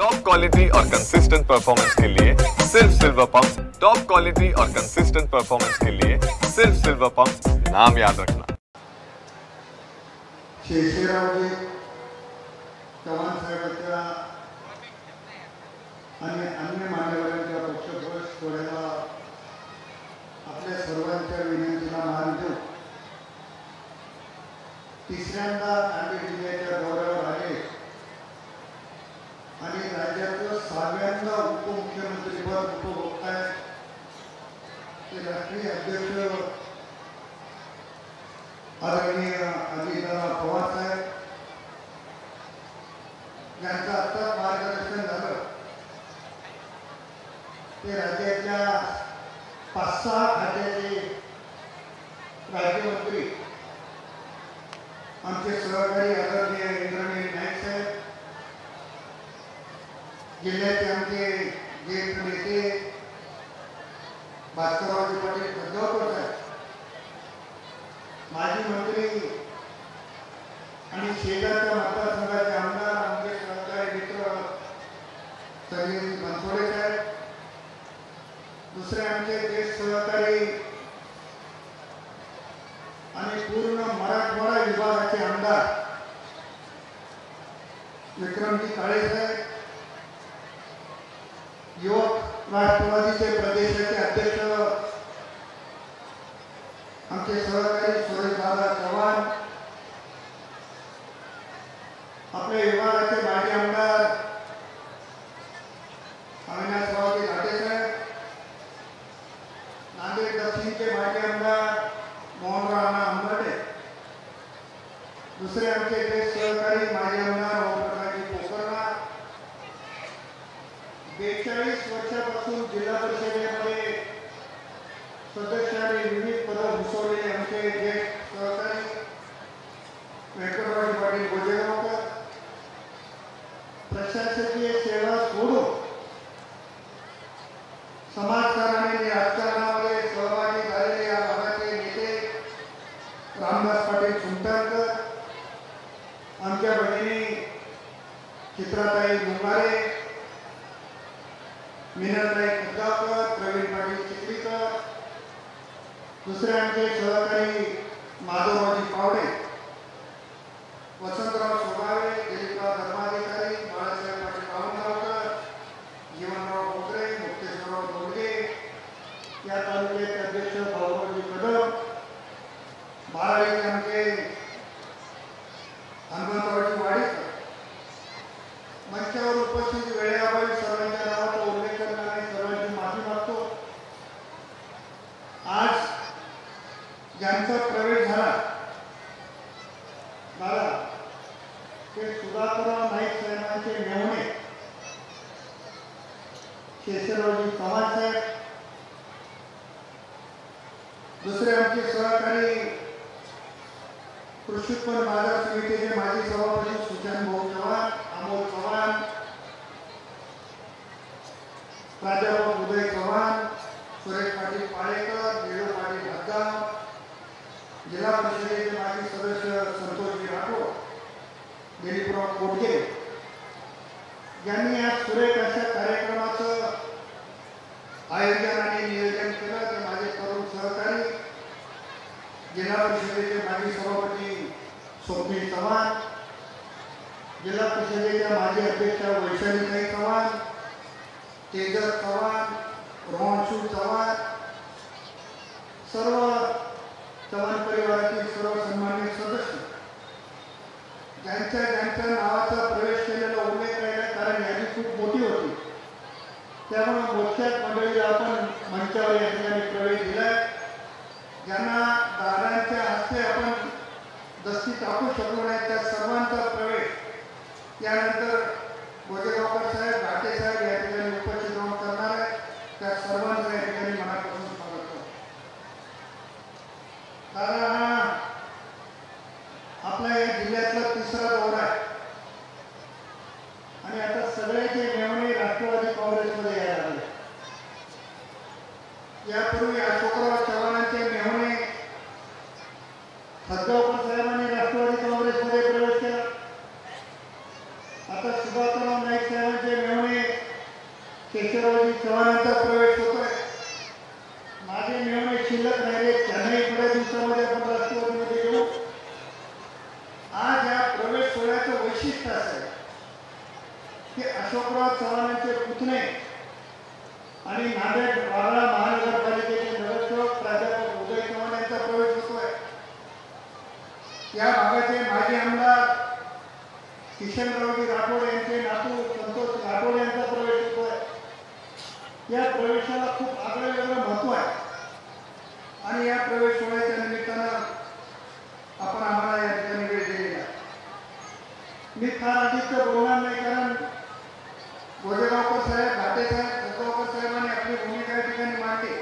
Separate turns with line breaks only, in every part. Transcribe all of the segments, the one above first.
Top quality और consistent performance के लिए सिर्फ सिल्वर पंप्स। टॉप क्वालिटी और कंसिस्टेंट परफॉर्मेंस के लिए सिर्फ सिल्वर पंप्स, नाम याद रखना।
शेषरावजी चव्हाण साहेबांच्या आणि अन्य मान्यवरांच्या पक्षप्रवेश सोहळ्याला आपल्या सर्वांच्या विनंतीला मान देऊ तिसऱ्यांदा नांदेड जिल्ह्याच्या दौऱ्यावर आले आणि राज्याचं 6व्यांदा उपमुख्यमंत्रीपद उपभोगताय ते राष्ट्रीय अध्यक्ष आदरणीय अजितदादा पवार साहेब यांचं आत्ताच मार्गदर्शन झालं। ते राज्याच्या 5-6 खात्याचे राज्यमंत्री आमचे सहकारी आदरणीय इंद्रनील नाईक साहेब, जिल्ह्याचे आमचे ज्येष्ठ नेते भास्कररावजी पाटील खंडवकर साहेब, माजी मंत्री आणि शेजारच्या मतदारसंघाचे आमदार आमचे सहकारी मित्र संजय बनसोडे साहेब, दुसरे आमचे ज्येष्ठ सहकारी आणि पूर्ण मराठवाडा विभागाचे आमदार विक्रमजी काळे साहेब, युवक राष्ट्रवादीचे प्रदेशाचे अध्यक्ष आमचे सहकारी सुरेशदादा चव्हाण, आपल्या विभागाचे माजी आमदार अविनाशरावजी घाटे साहेब, नांदेड दक्षिणचे माजी आमदार मोहनराव अंबाटे, दुसरे आमचे ज्येष्ठ सहकारी माजी आमदार ओमप्रकाशजी पोकरनाथ, 42 वर्षापासून जिल्हा परिषदेमध्ये सदस्य आणि विविध पदं भूषवलेले आमचे ज्येष्ठ सहकारी व्यंकटरावजी पाटील गोजेगावकर, प्रशासकीय सेवा सोडून समाजकारण आणि राजकारणामध्ये सहभागी झालेले या भागाचे नेते रामदास पाटील सुंटारकर, आमच्या भगिनी चित्राताई गुंगारे, मीनाताई खड्गावकर, प्रवीण पाटील चिखलीकर, दुसरे आमचे सहकारी माधवरावजी पावडे, वसंतराव सोगावे, दिलीपराव धर्माधिकारी, बाळासाहेब पाटील बावनगावकर, जीवनराव बोगरे, मुक्तेश्वरराव दोडगे, या तालुक्याचे अध्यक्ष भाऊरावजी कदम, बारावीचे आमचे हनुमंतरावजी वाडेकर, मंचावर उपस्थित वेळेअभावी सर्वांच्या नावाचा उल्लेख करणार आणि सर्वांची माफी मागतो। आज ज्यांचा प्रवेश झाला ते सुधाकरराव नाईक साहेबांचे मेहुणे शेषरावजी चव्हाण साहेब, दुसरे आमचे सहकारी कृषी उत्पन्न बाजार समितीचे माजी सभापती सुजान भाऊ चव्हाण, अमोल चव्हाण, प्राध्यापक उदय चव्हाण, सुरेश पाटील पाळेकर, निळू पाटील भद्गाव, जिल्हा परिषदेचे माजी सदस्य संतोषजी राठोड, दिलीपराव कोटगे यांनी आज सुरेख अशा कार्यक्रमाचं आयोजन आणि नियोजन केलं। ते माझे तरुण सहकारी जिल्हा परिषदेचे माजी सभापती स्वप्नील चव्हाण, जिल्हा परिषदेच्या माजी अध्यक्षा वैशालीताई चव्हाण, तेजस चव्हाण, रोहनशू चव्हाण, सर्व चव्हाण परिवारातील सर्व सन्मानित सदस्य ज्यांच्या नावाचा प्रवेश केलेला उल्लेख केला, कारण यादी खूप मोठी होती त्यामुळे मोठ्याच मंडळीला आपण मंचावर या ठिकाणी प्रवेश दिलाय। ज्यांना दादांच्या हस्ते आपण दस्ती टाकू शकलो नाही त्या सर्वांचा प्रवेश यानंतर गोजेगावकर साहेब, घाटे साहेब या ठिकाणी उपस्थित राहून करणार आहे। त्या सर्वांचं या ठिकाणी मनापासून स्वागत करतो। दादा हा आपला या जिल्ह्यातला 3रा दौरा आहे। केशवरावजी चव्हाणांचा प्रवेश होतोय. माझे मेहणे शिल्लक राहिले, त्यांनाही थोड्या दिवसामध्ये आपण राष्ट्रवादीमध्ये घेऊ. आज या प्रवेश सोहळ्याचं वैशिष्ट्य असं आहे की अशोकराव चव्हाणांचे पुतणे आणि नांदेड वाघाळा महानगरपालिकेचे नगरसेवक प्राध्यापक उदय चव्हाण यांचा प्रवेश होतोय. या भागाचे माजी आमदार किशनरावजी राठोड यांचे नातू संतोष राठोड यांचा प्रवेश होतोय. या प्रवेशाला खूप आगळं वेगळं महत्व आहे आणि या प्रवेश सोहळ्याच्या निमित्तानं आपण आम्हाला या ठिकाणी वेळ दिलेला. मी फार अधिक बोलणार नाही, कारण गोजेगावकर साहेब, घाटे साहेब, गोजेगावकर साहेबांनी आपली भूमिका या ठिकाणी मांडली.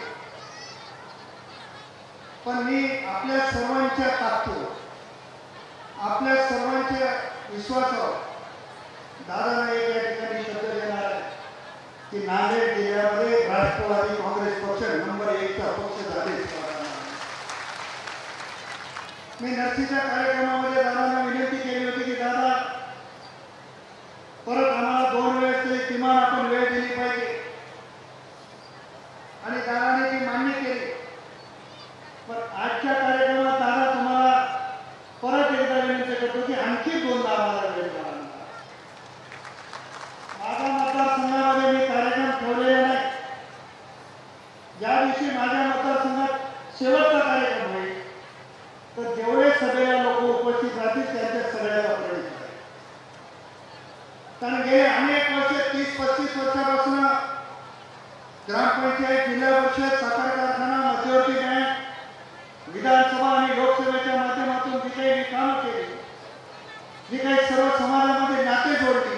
पण मी आपल्या सर्वांच्या ताकदीवर, आपल्या सर्वांच्या विश्वासावर दादांना एक या ठिकाणी शब्द देणार आहे की नांदेड जिल्ह्यामध्ये राष्ट्रवादी काँग्रेस पक्ष नंबर 1चा पक्ष झाले. मी नर्सीच्या कार्यक्रमामध्ये दादांना विनंती केली होती की दादा, परत आम्हाला 2 वेळेस तरी किमान आपण वेळ दिली पाहिजे, आणि दादाने ती मान्य केली. पण आजच्या कार्यक्रमात दादा तुम्हाला परत एकदा विनंती करतो की आणखी 2दा आम्हाला वेळ द्या. माझ्या मतदारसंघामध्ये मी कार्यक्रम ठेवलेला नाही. ज्या दिवशी माझ्या मतदारसंघात शेवटचा कार्यक्रम होईल तर जेवढे सभेला लोक उपस्थित राहतील त्यांच्या सगळ्याला प्रवेश आहे. कारण गेले अनेक वर्ष, 30-35 वर्षापासून ग्रामपंचायत, जिल्हा परिषद, साखर कारखाना, मध्यवर्ती बँक, विधानसभा आणि लोकसभेच्या माध्यमातून जी काही मी कामं केली, जी काही सर्व समाजामध्ये नाते जोडली,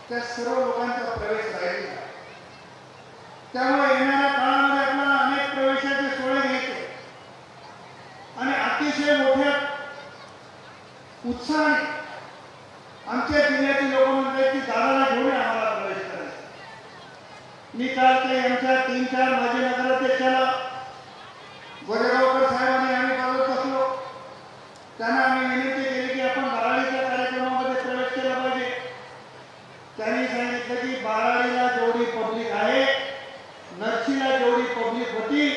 त्या सर्व लोकांचा प्रवेश राहिलेला. त्यामुळे येणाऱ्या काळामध्ये आपल्याला अनेक प्रवेशाचे सोहळे घ्यायचे आणि अतिशय मोठ्या उत्साहाने आमच्या जिल्ह्यातील लोक म्हणतात की दादाला घेऊन आम्हाला प्रवेश करायचा. मी काल काही आमच्या 3-4 माजी नगराध्यक्षाला गोजेगावकर साहेबांनी आम्ही बोलत असलो, त्यांना आम्ही विनंती केली की आपण बाराळीच्या कार्यक्रमामध्ये प्रवेश केला पाहिजे. त्यांनी सांगितलं की बाराळीला जेवढी पब्लिक आहे, नर्सीला जेवढी पब्लिक होती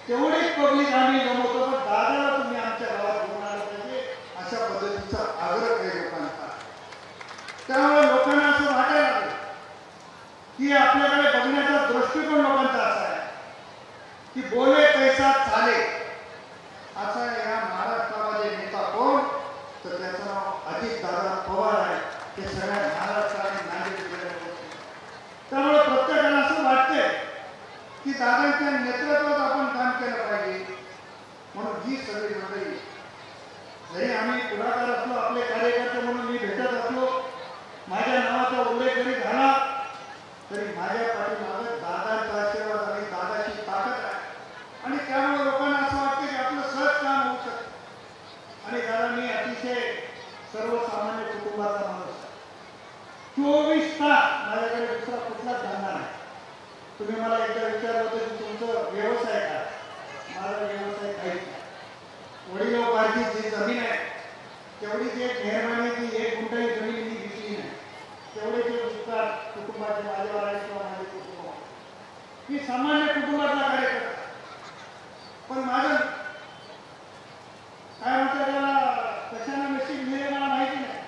तेवढीच पब्लिक आम्ही जमवतो, पण दादाला तुम्ही आमच्या गावात घेऊन आलं पाहिजे, अशा पद्धतीचा आग्रह काही लोकांचा. त्यामुळे लोकांना असं वाटायला लागलं की आपल्याकडे बघण्याचा दृष्टिकोन लोकांचा असा आहे की बोले पैसा चाले. असा या महाराष्ट्रामध्ये नेता कोण, तर त्याचं नाव अजितदादा पवार आहे. ते सगळ्या महाराष्ट्राने नांदेड जिल्ह्यात. त्यामुळे प्रत्येकाला असं वाटतंय की दादांच्या नेतृत्वात आपण काम केलं पाहिजे. म्हणून ही सगळी मंडळी, जरी आम्ही पुढाकार असलो, आपले कार्यकर्ते म्हणून मी भेटत असलो, माझ्या नावाचा उल्लेख जरी झाला तरी माझ्या पाठीमागे दादांचा आशीर्वाद आणि दादाची ताकद आहे. आणि त्यामुळे लोकांना असं वाटतं की आपलं सहज काम होऊ शकतं. आणि दादा, मी अतिशय सर्वसामान्य कुटुंबाचा माणूस आहे. 24 तास माझ्याकडे दुसरा कुठलाच धंदा नाही. तुम्ही मला एकदा विचारलं होतं की तुमचं व्यवसाय काय? माझा व्यवसाय काहीच नाही. वडिलोपार्जित जी जमीन आहे तेवढीच एक मेहरबानी की 1 गुंठाही जमीन मी घेतली नाही. तेवढे जे विस्तार कुटुंबाचे माझ्यावर आहे किंवा माझे कुटुंब, मी सामान्य कुटुंबातला कार्यकर्ता. पण माझं काय म्हणतात त्याला, कशाने नशीब मिळेल मला माहिती नाही.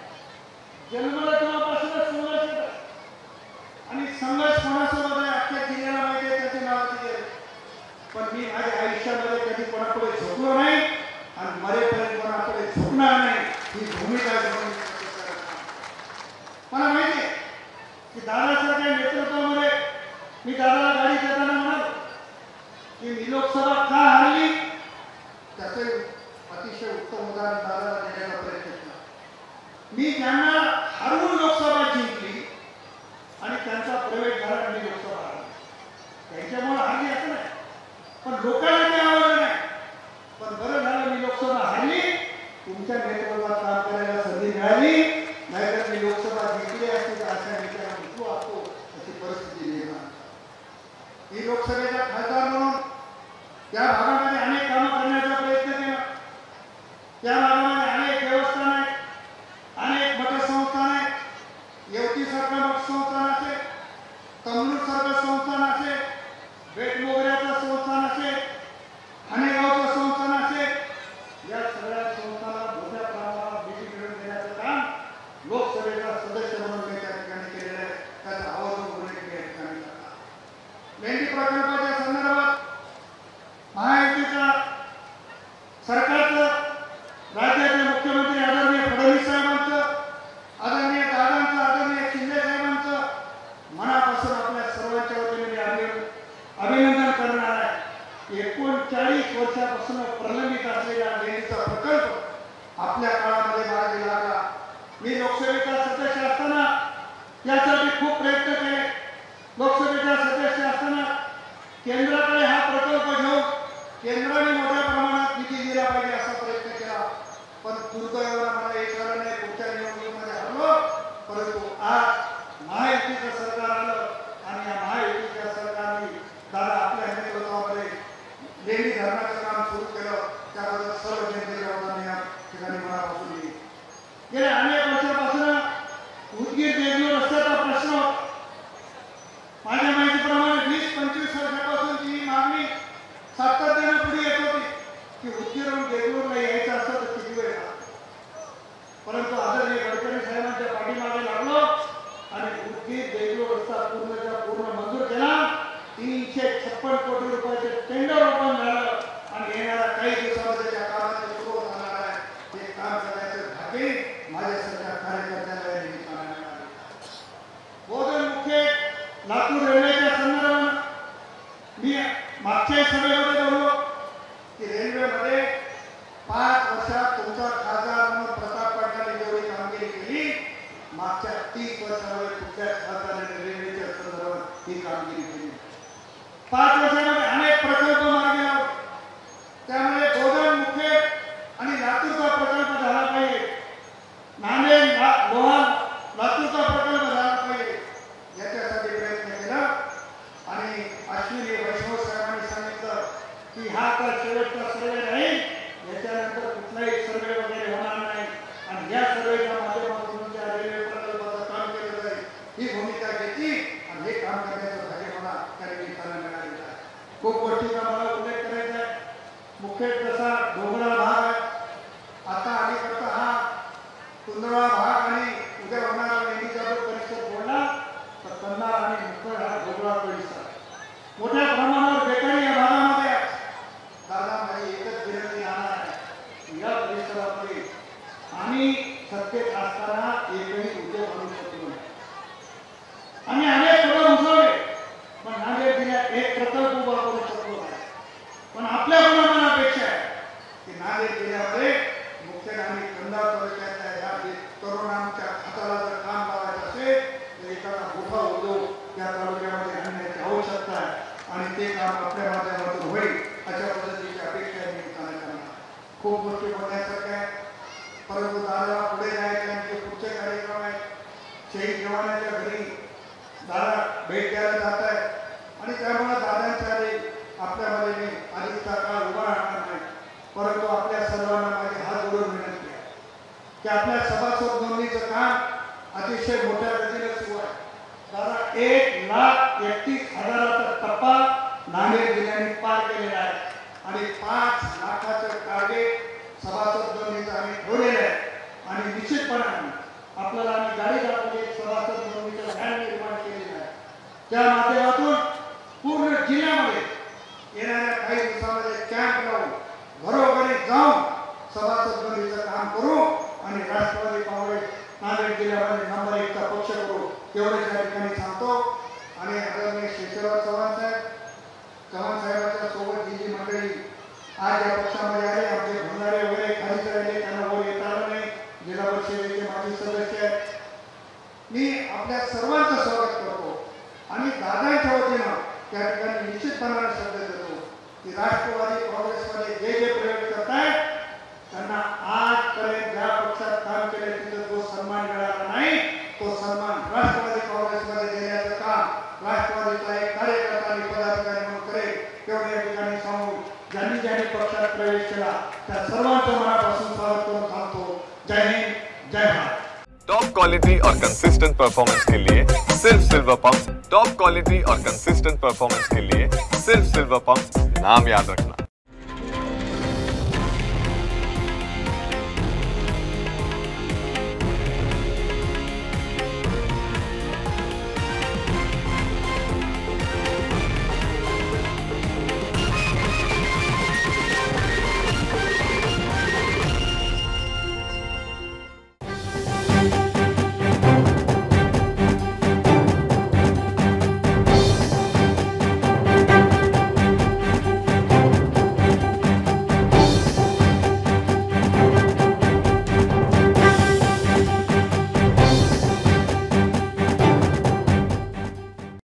जन्मला तेव्हापासूनच संघर्ष येतात आणि संघर्ष कोणासोबत आहे अख्ख्या जिल्ह्याला माहिती आहे, त्याचे नावाचे गेले. पण मी माझ्या आयुष्यामध्ये कधी कोणाकडे झोपलो नाही आणि मरेपर्यंत कोणाकडे झोपणार नाही, ही भूमिका मला माहिती आहे की दादासारख्या नेतृत्वामध्ये. मी दादाला गाडी देताना म्हणालो की मी लोकसभा का हारली, त्याचे अतिशय उत्तम उदाहरण दादाला देण्याचा प्रयत्न केला. मी ज्यांना हरवून लोकसभा जिंकली आणि त्यांचा प्रवेश झाला आणि मी लोकसभा हारली, त्यांच्यामुळे हारली असं नाही, पण लोकांना ते आवडलं नाही. पण बरं झालं मी लोकसभा हारली, तुमच्या नेतृत्वात काम करायला संधी मिळाली, नाहीतर मी लोकसभा जिंकली असते तर अशा नेत्यांना विकू असतो, अशी परिस्थिती निर्माण. ही लोकसभेचा खासदार म्हणून त्या भागामध्ये अनेक कामं करण्याचा प्रयत्न केला. त्या भागामध्ये अनेक देवस्थान आहेत, अनेक मठसंस्था प्रयत्न केले. लोकसभेच्या सदस्य असताना केंद्राकडे हा प्रकल्प घेऊन केंद्राने मोठ्या प्रमाणात निधी दिला पाहिजे असा प्रयत्न केला. पण दुर्दैवाने मला एक झालं नाही, पुढच्या निवडणुकीमध्ये हरलो. परंतु आज महायुतीचं सरकार आलं आणि या महायुतीच्या सरकारने दादा आपल्या नेतृत्वामध्ये लेणी धरणाचं काम सुरू केलं. त्याबद्दल सर्व जनतेच्या वतीने या ठिकाणी मनापासून येईल. गेल्या अनेक वर्षापासून उदगीर देगलूर रस्त्याचा प्रश्न माझ्या माहितीप्रमाणे 20-25 वर्षापासून जी मागणी सातत्याने पुढे येत होती की उदगीरहून देगलूरला यायचं असतं तर किती वेळ लागतो. परंतु आदरणीय गडकरी साहेबांच्या पाठीमागे लागलो आणि उदगीर देगलूर रस्ता पूर्णच्या पूर्ण मंजूर केला. 356 कोटी रुपयाचे टेंडर ओपन झालं आणि येणाऱ्या काही दिवसामध्ये त्या कामाचे सुरू होणार आहे. ते काम करण्याचे भाग्य माझ्यासारख्या कार्यकर्त्यांना या निमित्ताने मिळाले. बोधन मुख्य लातूर रेल्वेच्या संदर्भात मी मागच्या सभेमध्ये बोललो की रेल्वेमध्ये 5 वर्षात तुमचा खासदार म्हणून प्रताप पाटलांनी जेवढी कामगिरी केली, मागच्या 30 वर्षामध्ये कुठल्याच खासदाराने रेल्वेच्या संदर्भात ही कामगिरी केली. 5 वर्षामध्ये अनेक प्रकल्प मार्गी लावले. त्यामुळे बोधन मुख्य आणि लातूरचा प्रकल्प झाला पाहिजे. नांदेड लोहा लातूरचा प्रकल्प झाला पाहिजे याच्यासाठी प्रयत्न केला. आणि अश्विनी वैष्णव साहेबांनी सांगितलं की हा तर शेवटचा सर्वे नाही, याच्यानंतर कुठलाही सर्वे वगैरे होणार नाही आणि या सर्वेच्या माध्यमातून त्या रेल्वे प्रकल्पाचं काम केलं जाईल ही भूमिका घेतली आणि हे काम करण्याचं भाग्य मला त्या निमित्तानं मिळालेलं आहे. खूप गोष्टीचा मला उल्लेख करायचा आहे. मुख्य तसा डोंगराळ भाग आहे. आता अलीकडचा हा कुंदळा भाग आणि उद्या होणारा लेणीचा परिसर बोलला तर कन्नाड आणि मुखेड हा डोंगराळ परिसर मोठ्या प्रमाणावर बेकारी या भागामध्ये आहे. दादा माझी एकच विनंती राहणार आहे, या परिसरामध्ये आम्ही सत्तेत असताना एकही उद्योग आणू शकलो नाही. आम्ही अनेक पदं उचलले पण नांदेड जिल्ह्यात एक प्रकल्प उभा करू शकलो नाही. पण आपल्या मनापेक्षा आहे की नांदेड जिल्ह्यामध्ये मुख्य आणि कंधार तालुक्यातल्या या तरुणांच्या हाताला जर काम लावायचं असेल तर एखादा मोठा उद्योग या तालुक्यामध्ये आणण्याची आवश्यकता आहे आणि ते काम आपल्या माध्यमातून होईल अशा पद्धतीची अपेक्षा आहे निमित्ताने करणार. खूप गोष्टी बघण्यासारख्या आहेत. परंतु दादा पुढे जायचे आमचे पुढचे कार्यक्रम आहेत. शहीद जवानाच्या घरी दादा भेट द्यायला जात आहेत आणि त्यामुळे दादांच्या आपल्यामध्ये मी अधिकचा काळ उभा राहणार नाही. परंतु आपल्या सर्वांना माझे हात जोडून विनंती आहे की आपल्या सभासद नोंदणीचं काम अतिशय मोठ्या गतीने सुरू आहे. दादा 1,31,000चा टप्पा नांदेड जिल्ह्याने पार केलेला आहे आणि 5 लाखाचं टार्गेट सभासद नोंदणीचं आम्ही ठेवलेलं आहे. आणि निश्चितपणे आपल्याला आम्ही गाडी दाखवली, सभासद नोंदणीचं व्हॅन निर्माण केलेलं आहे. त्या माध्यमातून पूर्ण जिल्ह्यामध्ये येणाऱ्या काही दिवसामध्ये कॅम्प लावून घरोघरी जाऊन सभासद नोंदणीचं काम करू आणि राष्ट्रवादी काँग्रेस नांदेड जिल्ह्यामध्ये नंबर 1चा पक्ष करू एवढेच या ठिकाणी सांगतो. आणि आदरणीय शेषराव चव्हाण साहेबांच्या सोबत जी मंडळी आज या पक्षामध्ये आले, आमचे भंडारे वगैरे खालीच राहिले, त्यांना वर येता आलं नाही, जिल्हा परिषदेचे माजी सदस्य आहेत. मी आपल्या सर्वांचं स्वागत करतो आणि दादांच्या वतीनं त्या ठिकाणी निश्चितपणाने शब्द देतो की राष्ट्रवादी काँग्रेसमध्ये जे जे प्रयोग करतायत त्यांना आजपर्यंत ज्या पक्षात काम केले तिथं जो सन्मान मिळाला नाही तो सन्मान राष्ट्रवादी काँग्रेसमध्ये देण्याचं काम राष्ट्रवादीचा एक कार्यकर्ता आणि पदाधिकारी म्हणून करेल तेवढे या ठिकाणी सांगून ज्यांनी ज्यांनी पक्षात प्रवेश केला त्या सर्वांचं मनापासून स्वागत करून सांगतो. जय हिंद, जय भारत.
टॉप क्वालिटी और कंसिस्टेंट परफॉर्मेंस के लिए सिर्फ सिल्वर पंप्स. टॉप क्वालिटी और कंसिस्टेंट परफॉर्मेंस के लिए सिर्फ सिल्वर पंप्स. नाम याद रखना.